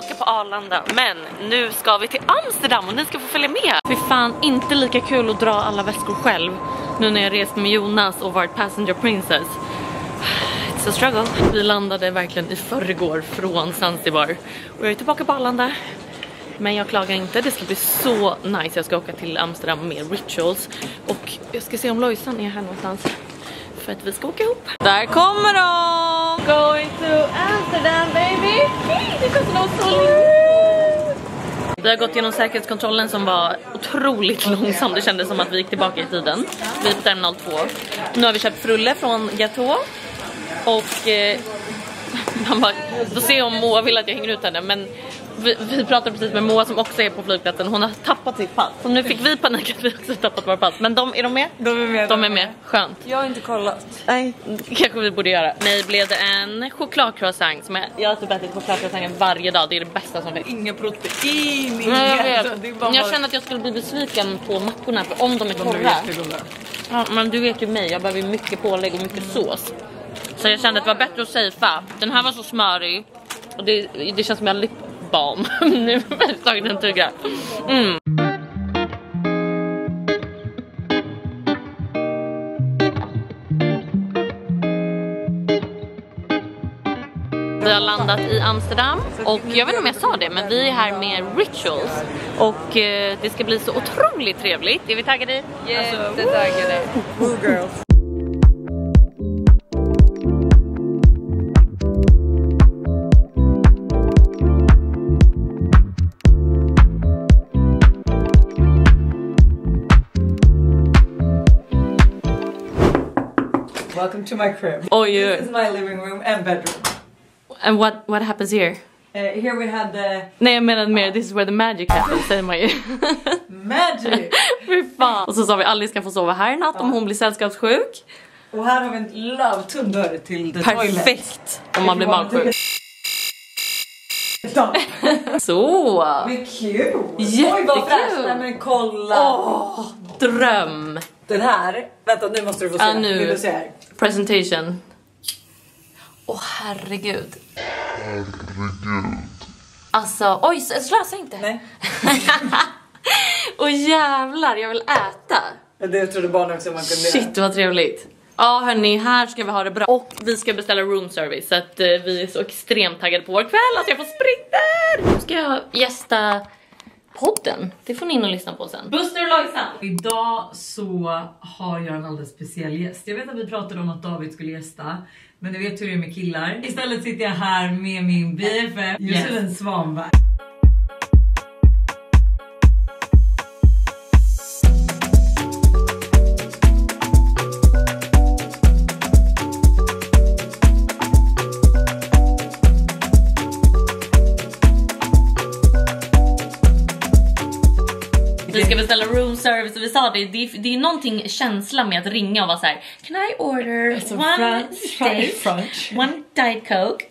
tillbaka på Arlanda. Men nu ska vi till Amsterdam och ni ska få följa med. Fy fan, inte lika kul att dra alla väskor själv nu när jag rest med Jonas och varit passenger princess. It's a struggle. Vi landade verkligen i förrgår från Zanzibar och jag är tillbaka på Arlanda. Men jag klagar inte, det ska bli så nice. Jag ska åka till Amsterdam med Rituals. Och jag ska se om Lojsan är här någonstans, för att vi ska åka ihop. Där kommer de! Going to Amsterdam, baby! Det kommer så långt. Vi har gått igenom säkerhetskontrollen som var otroligt långsam. Det kändes som att vi gick tillbaka i tiden. Vi är på terminal 2. Nu har vi köpt frulle från Gatå. Och man bara, då ser jag om Moa vill att jag hänger ut henne. Men vi pratade precis med Moa som också är på flygplatsen. Hon har tappat sitt pass. Så nu fick vi panik att vi också har tappat våra pass. Men är de med? De är med. Skönt. Jag har inte kollat. Nej, kanske vi borde göra. Mig blev det en chokladcroissant som jag har typ ätit chokladcroissanten varje dag. Det är det bästa som finns. Inga protein, Jag känner att jag skulle bli besviken på mackorna, för om de är torra. Ja, men du vet ju mig, jag behöver mycket pålägg och mycket sås. Så jag kände att det var bättre att safea. Den här var så smörig. Och det känns som jag har lipbalm. Nu har jag tagit en tugga. Vi har landat i Amsterdam och jag vet inte om jag sa det, men vi är här med Rituals och det ska bli så otroligt trevligt. Är vi taggade? Jättetaggade. Woo girls. Welcome to my crib. This is my living room and bedroom. And what happens here? Here we had the... Nej, jag menar mer, this is where the magic happens, säger man ju. Magic! Fy fan. Och så sa vi att Alice ska få sova här i natt om hon blir sällskapssjuk. Och här har vi en love-tunn dörr till the toilet. Perfekt om man blir magsjuk. Så! Men kul! Jättekul! Nej men kolla! Dröm! Den här, vänta nu måste du få se. Nu. Vill du se här? Presentation. Herregud. Alltså, oj, slösa inte. Nej. Jävlar, jag vill äta. Det trodde barnen också man kunde göra. Shit, vad trevligt. Ja hörni, här ska vi ha det bra. Och vi ska beställa room service. Så att vi är så extremt taggade på vår kväll. Alltså jag får sprinter. Nu ska jag gästa podden. Det får ni in och lyssna på sen. Buster och Lojsan. Idag så har jag en alldeles speciell gäst. Jag vet att vi pratade om att David skulle gästa. Men du vet hur det är med killar. Istället sitter jag här med min BFF, Josefin Svanberg. Vi ska beställa room service och vi sa det är någonting känsla med att ringa och vara så här: can I order one steak, one diet coke?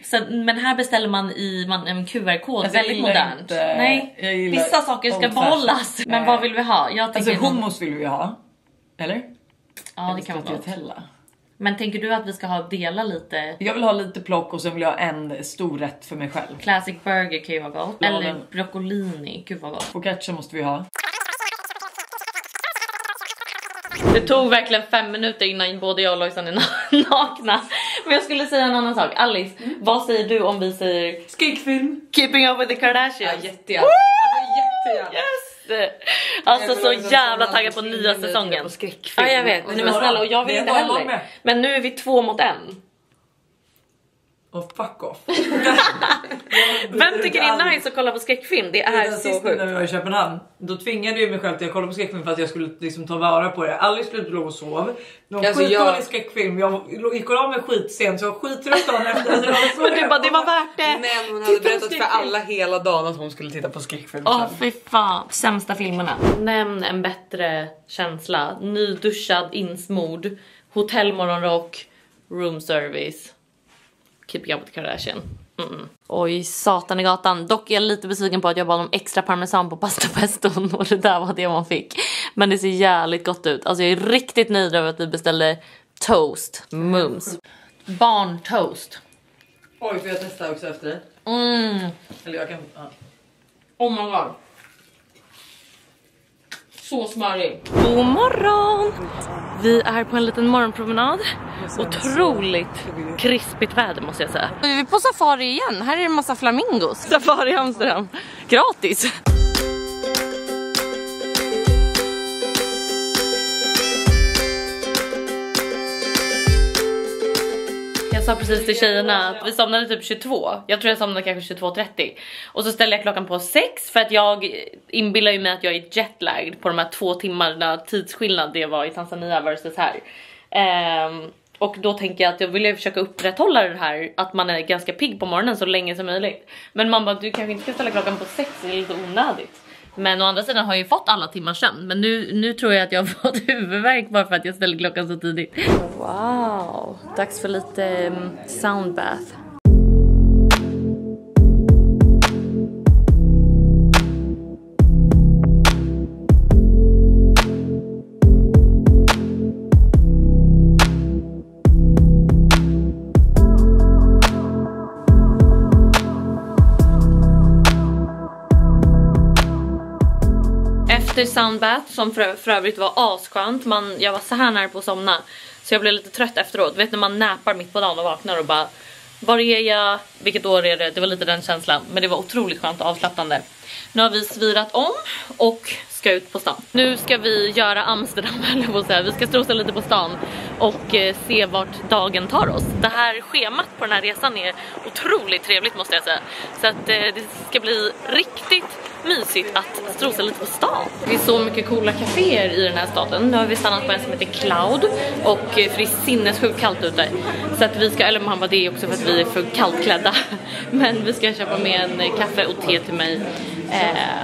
Så, men här beställer man i en QR-kod, alltså, väldigt modernt. Nej, vissa saker ska behållas. Men vad vill vi ha? Jag tänker alltså hummus vill vi ha. Eller? Ja, det kan vara gott. Men tänker du att vi ska dela lite? Jag vill ha lite plock och sen vill jag ha en stor rätt för mig själv. Classic burger kan ju vara gott. Eller broccolini, gud vad gott. Focaccia måste vi ha. Det tog verkligen 5 minuter innan både jag och Lojsan är nakna. Men jag skulle säga en annan sak. Alice, vad säger du om vi säger skräckfilm? Keeping Up with the Kardashians? Ja, jättegärna. Alltså jättegärna. Yes! Alltså så jävla taggad på nya säsongen. Ja, jag vet. Men snälla, och jag vill inte heller. Men nu är vi 2 mot 1. Och fuck off. Vem tycker det är nice att kolla på skräckfilm? Det är så sjukt. När vi var i Köpenhamn, då tvingade jag mig själv till att kolla på skräckfilm för att jag skulle liksom ta vara på det. Alice skulle låg och sov. Det var alltså skitdålig skräckfilm. Jag gick av med skitsent så jag var skittrött dagen efter. Men du bara, det var värt det. Men hon hade berättat för alla hela dagen att hon skulle titta på skräckfilm. Fy fan. Sämsta filmerna. Nämn en bättre känsla. Nyduschad, insmord, hotellmorgonrock, room service, Keeping Up with the Kardashian. Oj, satan i gatan. Dock är jag lite besviken på att jag bad om extra parmesan på pasta peston och det där var det man fick. Men det ser jävligt gott ut. Alltså jag är riktigt nöjd över att vi beställde toast, mums. Barntoast. Oj, får jag testa också efter dig? Eller jag kan... Ja. Oh my god. Så smörig. God morgon! Vi är på en liten morgonpromenad. Otroligt krispigt väder måste jag säga. Vi är på safari igen. Här är det en massa flamingos. Safari i Amsterdam. Gratis! Jag sa precis till tjejerna att vi somnade typ 22. Jag tror jag somnade kanske 22:30. Och så ställde jag klockan på 6 för att jag inbillar ju mig att jag är jetlagged på de här 2 timmarna tidsskillnad det var i Tanzania versus här. Och då tänker jag att jag vill försöka upprätthålla det här att man är ganska pigg på morgonen så länge som möjligt. Men man bara, du kanske inte ska ställa klockan på 6, det är lite onödigt. Men å andra sidan har jag ju fått alla timmar sömn. Men nu tror jag att jag har fått huvudvärk bara för att jag ställer klockan så tidigt. Wow, dags för lite soundbath. Efter soundbath som för övrigt var asskönt. Jag var så här nära på att somna. Så jag blev lite trött efteråt. Vet när man näpar mitt på dagen och vaknar och bara... Var är jag? Vilket år är det? Det var lite den känslan. Men det var otroligt skönt och avslappnande. Nu har vi svirat om och ska ut på stan. Nu ska vi göra Amsterdam, eller på så här. Vi ska strosa lite på stan och se vart dagen tar oss. Det här schemat på den här resan är otroligt trevligt måste jag säga. Så att det ska bli riktigt mysigt att strosa lite på stan. Det är så mycket coola kaféer i den här staden. Nu har vi stannat på en som heter Cloud och för det är sinnessjukt kallt ute. Så att vi ska, eller man bara det är också för att vi är för kallt-klädda. Men vi ska köpa med en kaffe och te till mig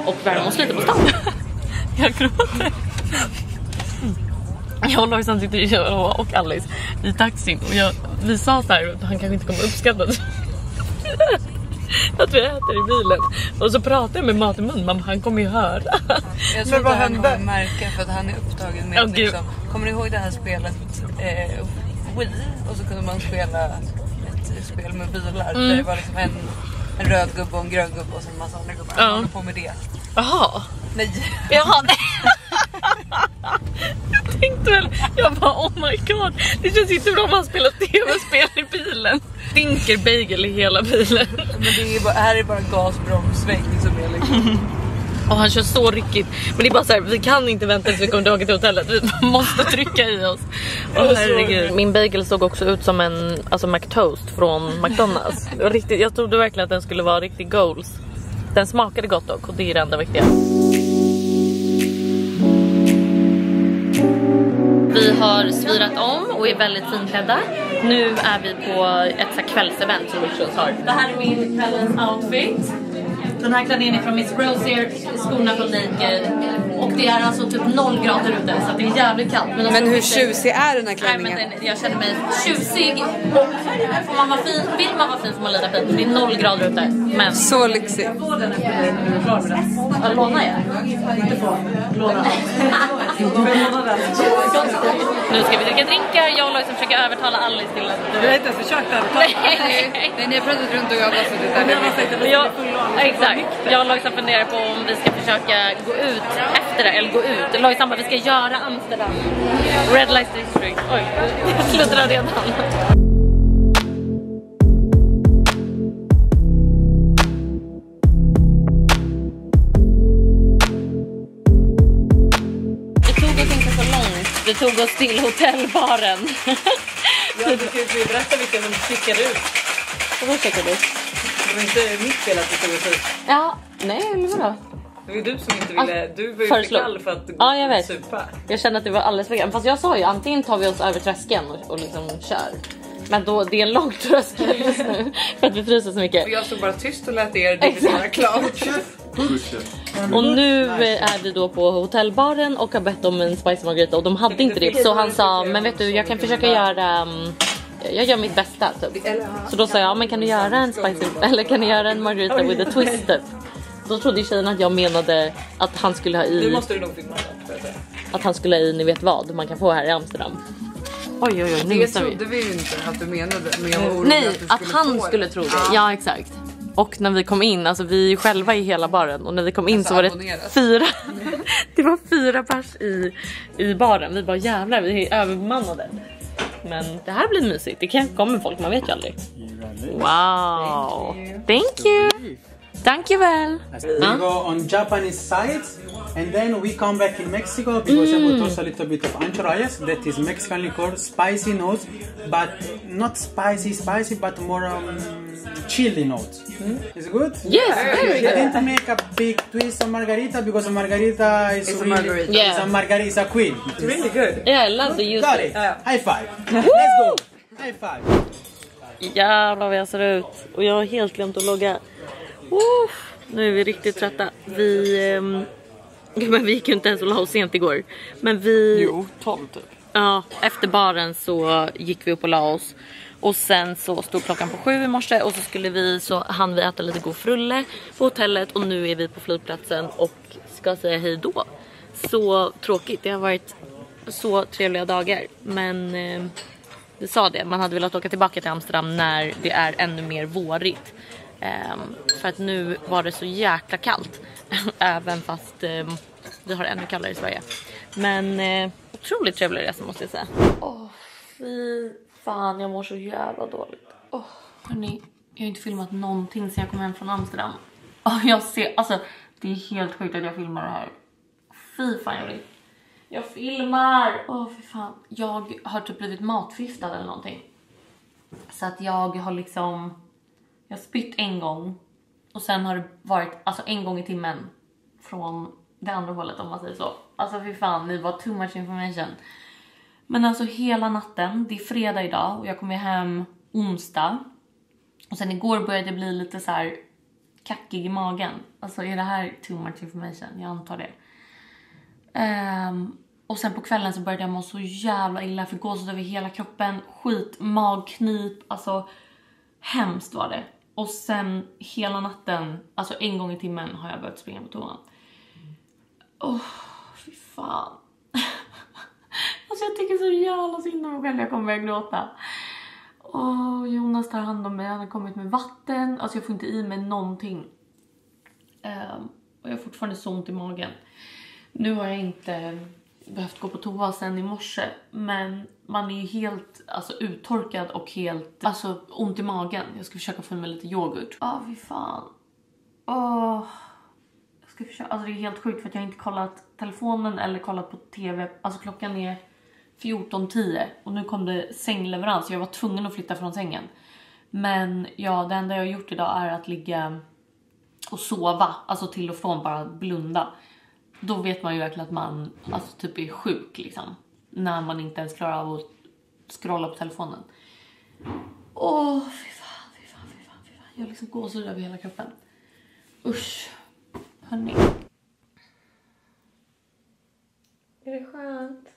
och värma oss lite på stan. Jag gråter. Jag och Lojsan sitter och Alice i taxin och vi sa så här att han kanske inte kommer uppskatta det. Att vi äter i bilen. Och så pratar jag med mat i mun. Mamma, han kommer ju höra. Jag tror att han kommer märka för att han är upptagen med liksom, kommer ni ihåg det här spelet Wii? Och så kunde man spela ett spel med bilar där det var liksom en röd gubbe och en grön gubbe och så en massa andra gubbar. Han håller på med det. Jaha. Nej. Jaha, nej. Jag tänkte väl, jag bara oh my god. Det känns inte bra om man spelar tv-spel i bilen. Stinker bagel i hela bilen. Men det är bara, här är bara gasbromssväng som är liksom. Och han kör så ryckigt. Men det är bara så här, vi kan inte vänta tills vi kommer tillbaka till hotellet. Vi måste trycka i oss. Herregud. Min bagel såg också ut som en McToast från McDonalds. Riktigt, jag trodde verkligen att den skulle vara riktigt goals. Den smakade gott dock och det är det enda viktiga. Vi har svirat om och är väldigt finklädda. Nu är vi på ett så kvällsevent som Rituals har. Det här är min kvällens outfit. Den här klänningen är från Miss Rosier, skorna från Naked. Och det är alltså typ 0 grader ute så det är jävligt kallt. Men hur tjusig är den här klänningen? Nej, men jag känner mig tjusig och får man vara fin, vill man vara fin får man lida fint. Det är 0 grader ute. Men... Så lyxig. Jag lånar jag? Inte få. Låna. Nu ska vi dricka drinkar. Jag och Lojsan försöker övertala Alice till att... Du har inte ens försökt övertala. Nej, ni har pratat runt och jag har suttit där. Exakt. Jag och Lojsan funderar på om vi ska försöka gå ut efter det, eller gå ut. Lojsan bara, vi ska göra Amsterdam. Red Light District. Oj, jag sluddrar redan. Det tog oss inte så långt. Det tog oss till hotellbaren. Ja, du ska ju berätta vilka som skickade ut. Vad checkar du? Det var inte mitt fel att det tog ut. Ja, nej, eller vadå? Det var du som inte ville, du var ju för kall för att gå ja, jag vet. Supa. Jag kände att det var alldeles för grann. Fast jag sa ju, antingen tar vi oss över tröskeln och liksom kör. Men då, det är en lång tröskel just nu. För att vi fryser så mycket. Och jag stod bara tyst och lät er dividera klart. Och nu är vi då på hotellbaren och har bett om en spicy margarita. Och de hade inte det. Så han sa, men vet du, jag kan försöka göra... Jag gör mitt bästa typ. Så då sa jag, men kan du göra en spicy, eller kan du göra en margarita with a twist typ? Då trodde tjejen att jag menade att han skulle ha i... Nu måste du nog filma det. Att han skulle ha i, ni vet vad, man kan få här i Amsterdam. Oj, nu Det missar vi. trodde vi ju inte att du menade. Men jag var orolig Nej, att han skulle tro det. Ja, exakt. Och när vi kom in, alltså vi är ju själva i hela baren. Och när vi kom in så var det 4. Det var 4 pers i baren. Vi bara jävlar, vi är överbemannade. Men det här blir mysigt. Det kan komma folk, man vet ju aldrig. Wow. Thank you. Thank you väl. We go on Japanese side and then we come back in Mexico because I put also a little bit of anchorayas. That is Mexican liquor, spicy notes, but not spicy, but more chili notes. It's good? Yes, very I didn't make a big twist on margarita because a margarita is It's a really, margarita. Yeah. It's a margarita, it's a queen. It's really good. Yeah, I love the use Got it. it. High five. Let's go. High five. Jävlar vad jag ser ut. Och jag har helt glömt att logga. Nu är vi riktigt trötta. Men vi gick ju inte ens och la oss sent igår. Men vi... Jo, 12 typ. Ja, efter baren så gick vi upp och la oss. Och sen så stod klockan på 7 i morse. Och så hann vi äta lite god frulle på hotellet. Och nu är vi på flygplatsen och ska säga hej då. Så tråkigt, det har varit så trevliga dagar. Men det sa det, man hade velat åka tillbaka till Amsterdam när det är ännu mer vårigt. För att nu var det så jäkla kallt. Även fast vi har ännu kallare i Sverige. Men otroligt trevlig resa måste jag säga. Fy fan, jag mår så jävla dåligt. Hörrni, jag har inte filmat någonting sedan jag kom hem från Amsterdam. Jag ser, alltså det är helt sjukt att jag filmar det här. Fy fan, jag filmar. Fy fan. Jag har typ blivit matförgiftad eller någonting. Så att jag har liksom... Jag har spytt en gång. Och sen har det varit alltså en gång i timmen. Från det andra hållet om man säger så. Alltså fy fan, det var too much information. Men alltså hela natten. Det är fredag idag. Och jag kommer hem onsdag. Och sen igår började det bli lite så här kackig i magen. Alltså är det här too much information? Jag antar det. Och sen på kvällen så började jag må så jävla illa. För gåshud över hela kroppen. Skit, magknip. Alltså hemskt var det. Och sen hela natten, alltså en gång i timmen har jag börjat springa på toan. Fy fan. Alltså jag tycker så jävla synd om mig själv. Jag kommer börja gråta. Jonas tar hand om mig. Han har kommit med vatten. Alltså jag får inte i mig någonting. Och jag har fortfarande så ont i magen. Nu har jag inte behövt gå på toa sen i morse. Men man är ju helt uttorkad och helt ont i magen. Jag ska försöka få med lite yoghurt. Fy fan. Jag ska försöka. Alltså det är helt sjukt för att jag inte kollat telefonen eller kollat på tv. Alltså klockan är 14:10 och nu kom det sängleverans. Jag var tvungen att flytta från sängen. Men ja, det enda jag har gjort idag är att ligga och sova. Alltså till och från bara blunda. Då vet man ju verkligen att man typ är sjuk liksom. När man inte ens klarar av att scrolla på telefonen. Fy fan. Jag liksom gåshud över hela kroppen. Usch. Hörni. Är det skönt?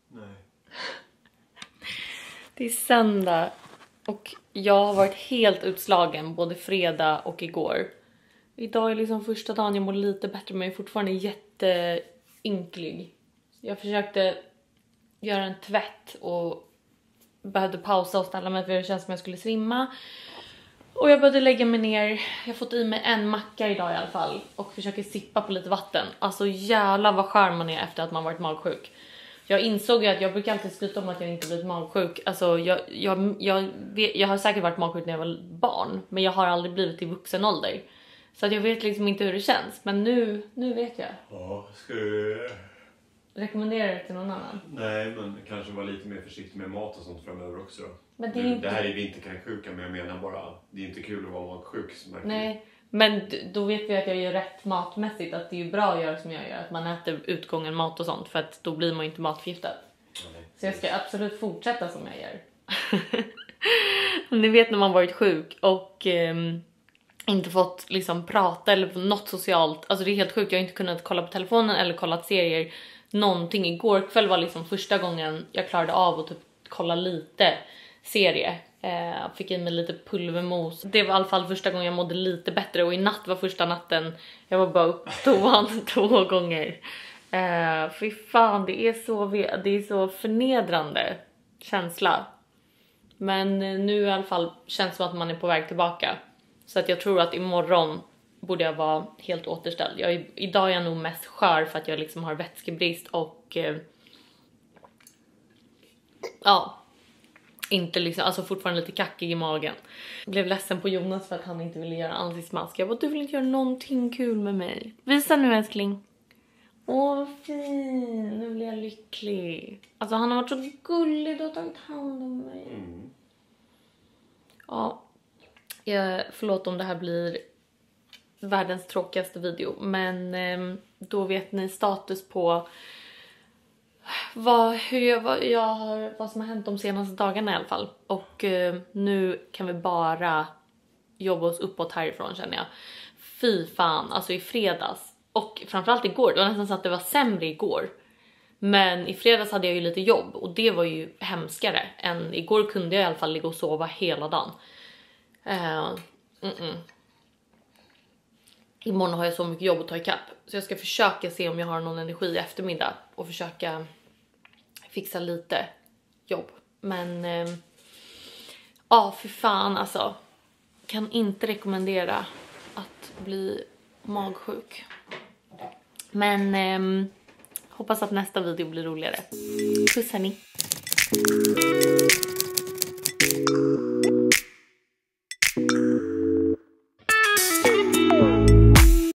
Nej. Det är söndag. Och jag har varit helt utslagen både fredag och igår. Idag är liksom första dagen jag mår lite bättre, men jag är fortfarande jätteynklig. Jag försökte göra en tvätt och behövde pausa och ställa mig för det känns som jag skulle svimma. Och jag började lägga mig ner. Jag har fått i mig en macka idag i alla fall. Och försöker sippa på lite vatten. Alltså jävlar vad skär man är efter att man varit magsjuk. Jag insåg ju att jag brukar alltid skryta om att jag inte blivit magsjuk. Alltså jag har säkert varit magsjuk när jag var barn. Men jag har aldrig blivit i vuxen ålder. Så att jag vet liksom inte hur det känns. Men nu vet jag. Ja, ska du... Rekommenderar det till någon annan? Nej, men kanske vara lite mer försiktig med mat och sånt framöver också då. Men det, är nu, inte... det här är vinterkräksjuka, men jag menar bara, det är inte kul att vara magsjuk. Nej, men då vet vi att jag gör rätt matmässigt. Att det är bra att göra som jag gör. Att man äter utgången mat och sånt. För att då blir man inte matförgiftad. Nej. Så jag ska absolut fortsätta som jag gör. Ni vet när man varit sjuk och inte fått liksom prata eller något socialt. Alltså det är helt sjukt, jag har inte kunnat kolla på telefonen eller kollat serier. Någonting. Igår kväll var liksom första gången jag klarade av att typ kolla lite serie. Fick in mig lite pulvermos. Det var i alla fall första gången jag mådde lite bättre. Och i natt var första natten jag var bara upp toan 2 gånger. Fy fan, det är så förnedrande. känsla. Men nu i alla fall känns det som att man är på väg tillbaka. Så att jag tror att imorgon borde jag vara helt återställd. Idag är jag nog mest skör för att jag liksom har vätskebrist och inte liksom, alltså fortfarande lite kackig i magen. Jag blev ledsen på Jonas för att han inte ville göra ansiktsmask. Jag bara, du vill inte göra någonting kul med mig. Visa nu älskling. Åh vad fin, nu blir jag lycklig. Alltså han har varit så gullig och tagit hand om mig. Ja, förlåt om det här blir världens tråkigaste video. Men då vet ni status på vad som har hänt de senaste dagarna i alla fall. Och nu kan vi bara jobba oss uppåt härifrån känner jag. Fy fan, alltså i fredags. Och framförallt igår, det var nästan så att det var sämre igår. Men i fredags hade jag ju lite jobb och det var ju hemskare än igår. Kunde jag i alla fall ligga och sova hela dagen. Imorgon har jag så mycket jobb att ta ikapp. Så jag ska försöka se om jag har någon energi i eftermiddag. Och försöka fixa lite jobb. Men för fan alltså. Kan inte rekommendera att bli magsjuk. Men hoppas att nästa video blir roligare. Puss hörni.